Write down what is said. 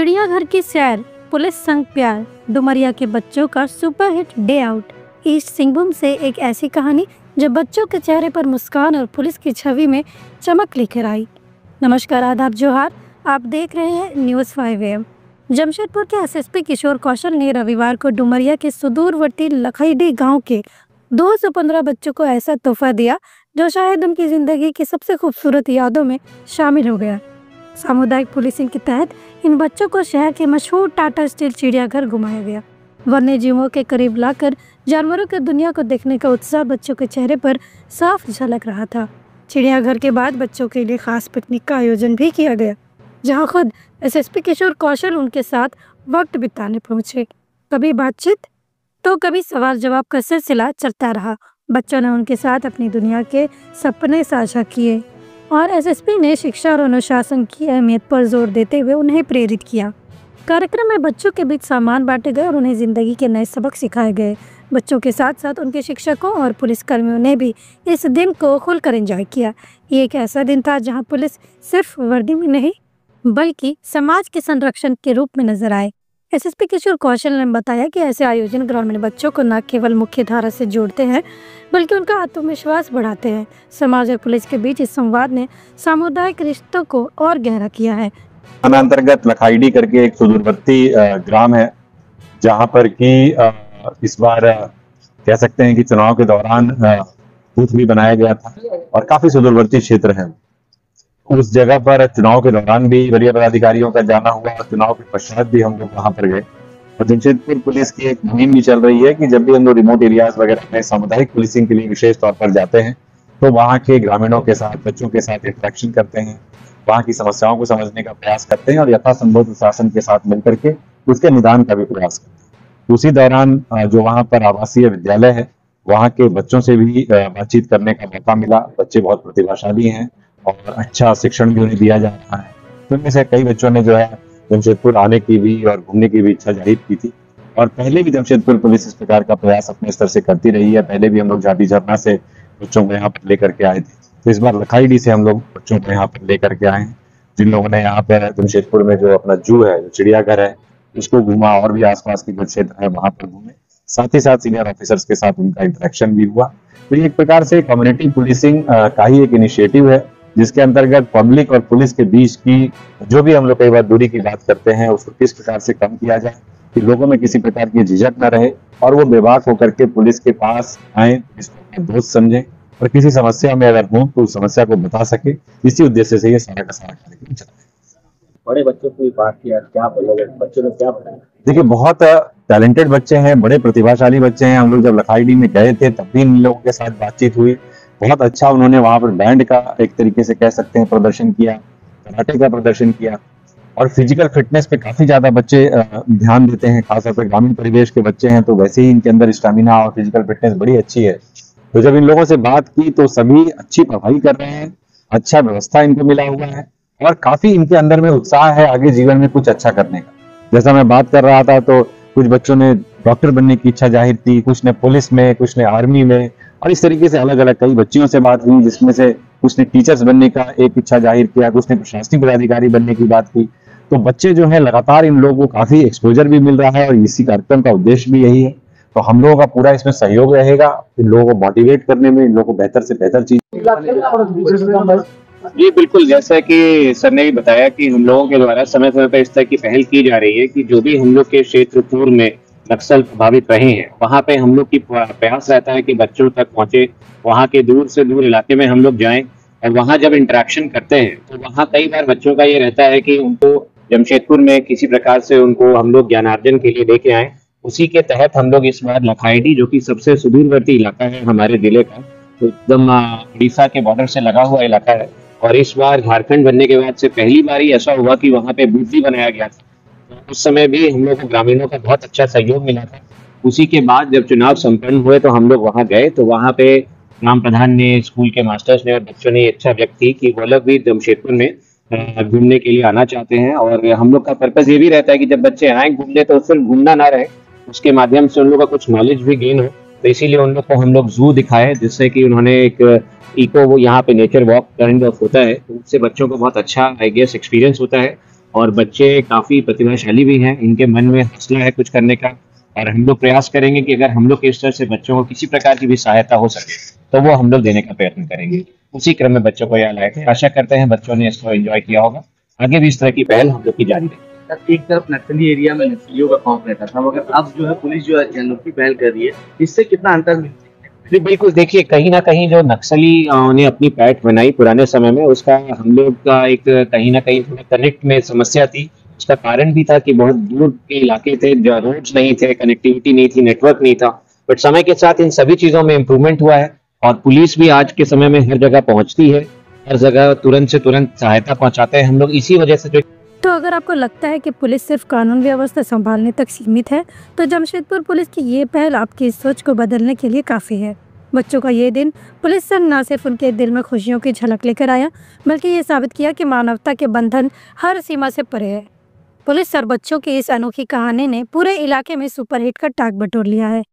चिड़ियाघर की सैर, पुलिस संग प्यार, डुमरिया के बच्चों का superhit day out. East Singhbhum से एक ऐसी कहानी जो बच्चों के चेहरे पर मुस्कान और पुलिस की छवि में चमक लेकर आई। नमस्कार, आदाब, जोहार। आप देख रहे हैं न्यूज़ 5 AM। जमशेदपुर के एसएसपी किशोर कौशल ने रविवार को डुमरिया के सुदूरवर्ती लखाईडी गांव के 215 बच्चों को ऐसा तोहफा दिया जो शायद उनकी जिंदगी की सबसे खूबसूरत यादों में शामिल हो गया। सामुदायिक पुलिसिंग के तहत इन बच्चों को शहर के मशहूर टाटा स्टील चिड़ियाघर घुमाया गया। वन्य जीवों के करीब लाकर जानवरों की दुनिया को देखने का उत्साह बच्चों के चेहरे पर साफ झलक रहा था। चिड़ियाघर के बाद बच्चों के लिए खास पिकनिक का आयोजन भी किया गया, जहां खुद एसएसपी किशोर कौशल उनके साथ वक्त बिताने पहुंचे। कभी बातचीत तो कभी सवाल जवाब का सिलसिला चलता रहा। बच्चों ने उनके साथ अपनी दुनिया के सपने साझा किए और एसएसपी ने शिक्षा और अनुशासन की अहमियत पर जोर देते हुए उन्हें प्रेरित किया। कार्यक्रम में बच्चों के बीच सामान बांटे गए और उन्हें जिंदगी के नए सबक सिखाए गए। बच्चों के साथ साथ उनके शिक्षकों और पुलिसकर्मियों ने भी इस दिन को खुलकर एंजॉय किया। ये एक ऐसा दिन था जहां पुलिस सिर्फ वर्दी में नहीं बल्कि समाज के संरक्षण के रूप में नजर आए। एसएसपी किशोर कौशल ने बताया कि ऐसे आयोजन ग्रामीण बच्चों को न केवल मुख्य धारा से जोड़ते हैं बल्कि उनका आत्मविश्वास बढ़ाते हैं। समाज और पुलिस के बीच इस संवाद ने सामुदायिक रिश्तों को और गहरा किया है। अंतर्गत लखाईडी करके एक सुदूरवर्ती ग्राम है, जहां पर कि इस बार कह सकते हैं कि चुनाव के दौरान बूथ भी बनाया गया था और काफी सुदूरवर्ती क्षेत्र है। उस जगह पर चुनाव के दौरान भी वरीय पदाधिकारियों का जाना हुआ और चुनाव के पश्चात भी हम लोग वहां पर गए। और जमशेदपुर पुलिस की एक मुहिम भी चल रही है कि जब भी हम लोग रिमोट एरियाज वगैरह में सामुदायिक पुलिसिंग के लिए विशेष तौर पर जाते हैं तो वहाँ के ग्रामीणों के साथ, बच्चों के साथ इंटरेक्शन करते हैं, वहाँ की समस्याओं को समझने का प्रयास करते हैं और यथासंभव प्रशासन के साथ मिलकर के उसके निदान का भी प्रयास करते हैं। उसी दौरान जो वहाँ पर आवासीय विद्यालय है, वहाँ के बच्चों से भी बातचीत करने का मौका मिला। बच्चे बहुत प्रतिभाशाली हैं और अच्छा शिक्षण भी उन्हें दिया जा रहा है। तो इनमें से कई बच्चों ने जो है जमशेदपुर आने की भी और घूमने की भी इच्छा जाहिर की थी और पहले भी जमशेदपुर पुलिस इस प्रकार का प्रयास अपने स्तर से करती रही है। पहले भी हम लोग झाटी झरना से बच्चों को यहाँ पर लेकर के आए थे, तो इस बार लखाईडी से हम लोग बच्चों को यहाँ पर लेकर के आए हैं। जिन लोगों ने यहाँ पर जमशेदपुर में जो अपना जू है, जो चिड़ियाघर है, उसको घूमा और भी आसपास के जो क्षेत्र है वहां पर घूमे। साथ ही साथ सीनियर ऑफिसर्स के साथ उनका इंटरेक्शन भी हुआ। तो ये एक प्रकार से कम्युनिटी पुलिसिंग का ही एक इनिशिएटिव है, जिसके अंतर्गत पब्लिक और पुलिस के बीच की जो भी हम लोग कई बार दूरी की बात करते हैं उसको किस प्रकार से कम किया जाए कि लोगों में किसी प्रकार की झिझक न रहे और वो बेबाक होकर के पुलिस के पास आए, इसको अपना दोस्त समझें और किसी समस्या में अगर हो तो उस समस्या को बता सके। इसी उद्देश्य से ये सारा का सारा कार्यक्रम चल रहा है। बड़े बच्चों की बात किया, क्या बोलोगे? बच्चों ने क्या बताया? देखिए, बहुत टैलेंटेड बच्चे हैं, बड़े प्रतिभाशाली बच्चे हैं। हम लोग जब लखाईडी में गए थे तब भी इन लोगों के साथ बातचीत हुई। बहुत अच्छा उन्होंने वहां पर बैंड का एक तरीके से कह सकते हैं प्रदर्शन किया, कराटे का प्रदर्शन किया और फिजिकल फिटनेस पे काफी ज्यादा बच्चे ध्यान देते हैं। खासतौर पर ग्रामीण परिवेश के बच्चे हैं तो वैसे ही इनके अंदर स्टैमिना और फिजिकल फिटनेस बड़ी अच्छी है। तो जब इन लोगों से बात की तो सभी अच्छी पढ़ाई कर रहे हैं, अच्छा व्यवस्था इनको मिला हुआ है और काफी इनके अंदर में उत्साह है आगे जीवन में कुछ अच्छा करने का। जैसा मैं बात कर रहा था तो कुछ बच्चों ने डॉक्टर बनने की इच्छा जाहिर की, कुछ ने पुलिस में, कुछ ने आर्मी में और इस तरीके से अलग अलग कई बच्चियों से बात हुई, जिसमें से कुछ ने टीचर्स बनने का एक इच्छा जाहिर किया, कुछ ने प्रशासनिक पदाधिकारी बनने की बात की। तो बच्चे जो है लगातार इन लोगों को काफी एक्सपोजर भी मिल रहा है और इसी कार्यक्रम का उद्देश्य भी यही है। तो हम लोगों का पूरा इसमें सहयोग रहेगा इन लोगों को मोटिवेट करने में, इन लोगों को बेहतर से बेहतर चीज। जी बिल्कुल, जैसा कि सर ने भी बताया कि हम लोगों के द्वारा समय समय पर इस तरह की पहल की जा रही है कि जो भी हम लोग के क्षेत्र पूर्व में नक्सल प्रभावित रहे हैं वहाँ पे हम लोग की प्रयास रहता है कि बच्चों तक पहुँचे, वहाँ के दूर से दूर इलाके में हम लोग जाएं और वहाँ जब इंटरेक्शन करते हैं तो वहाँ कई बार बच्चों का ये रहता है कि उनको जमशेदपुर में किसी प्रकार से उनको हम लोग ज्ञानार्जन के लिए लेके आए। उसी के तहत हम लोग इस बार लखाईडी, जो कि सबसे सुदूरवर्ती इलाका है हमारे जिले का, तो एकदम उड़ीसा के बॉर्डर से लगा हुआ इलाका है और इस बार झारखंड बनने के बाद से पहली बार ही ऐसा हुआ कि वहाँ पे बूथ भी बनाया गया था। उस समय भी हम लोग को ग्रामीणों का बहुत अच्छा सहयोग मिला था। उसी के बाद जब चुनाव संपन्न हुए तो हम लोग वहां गए तो वहां पे ग्राम प्रधान ने, स्कूल के मास्टर्स ने और बच्चों ने इच्छा व्यक्त की कि वो लोग भी जमशेदपुर में घूमने के लिए आना चाहते हैं। और हम लोग का पर्पज ये भी रहता है कि जब बच्चे आए घूमने तो सिर्फ घूमना ना रहे, उसके माध्यम से उन लोग का कुछ नॉलेज भी गेन हो। तो इसीलिए उन लोग को हम लोग जू दिखाए, जिससे कि उन्होंने एक इको वो यहाँ पे नेचर वॉक काइंड ऑफ होता है, तो उससे बच्चों को बहुत अच्छा आई गेस एक्सपीरियंस होता है। और बच्चे काफ़ी प्रतिभाशाली भी हैं, इनके मन में हौसला है कुछ करने का। और हम लोग प्रयास करेंगे कि अगर हम लोग के स्तर से बच्चों को किसी प्रकार की भी सहायता हो सके, तो वो हम लोग देने का प्रयत्न करेंगे। उसी क्रम में बच्चों को यहाँ लाए थे। आशा करते हैं बच्चों ने इसको एंजॉय किया होगा। आगे भी इस तरह की पहल हम लोग की जारी रहेगी। एक तरफ नक्सली एरिया में नक्सलियों का खौफ रहता था, मगर अब जो है पुलिस जो है अनोखी पहल कर रही है, इससे कितना अंतर मिलता है? जी, बिल्कुल। देखिए, कहीं न कहीं जो नक्सली ने अपनी पैठ बनाई पुराने समय में, उसका हम लोग का एक कहीं न कहीं थोड़ा कनेक्ट में समस्या थी। उसका कारण भी था कि बहुत दूर के इलाके थे, जहाँ रोड्स नहीं थे, कनेक्टिविटी नहीं थी, नेटवर्क नहीं था। बट समय के साथ इन सभी चीज़ों में इम्प्रूवमेंट हुआ है और पुलिस भी आज के समय में हर जगह पहुँचती है, हर जगह तुरंत से तुरंत सहायता पहुँचाते हैं हम लोग। इसी वजह से जो तो अगर आपको लगता है कि पुलिस सिर्फ कानून व्यवस्था संभालने तक सीमित है, तो जमशेदपुर पुलिस की ये पहल आपकी इस सोच को बदलने के लिए काफ़ी है। बच्चों का ये दिन पुलिस संग न सिर्फ उनके दिल में खुशियों की झलक लेकर आया, बल्कि ये साबित किया कि मानवता के बंधन हर सीमा से परे है। पुलिस और बच्चों की इस अनोखी कहानी ने पूरे इलाके में सुपरहिट का टाग बटोर लिया है।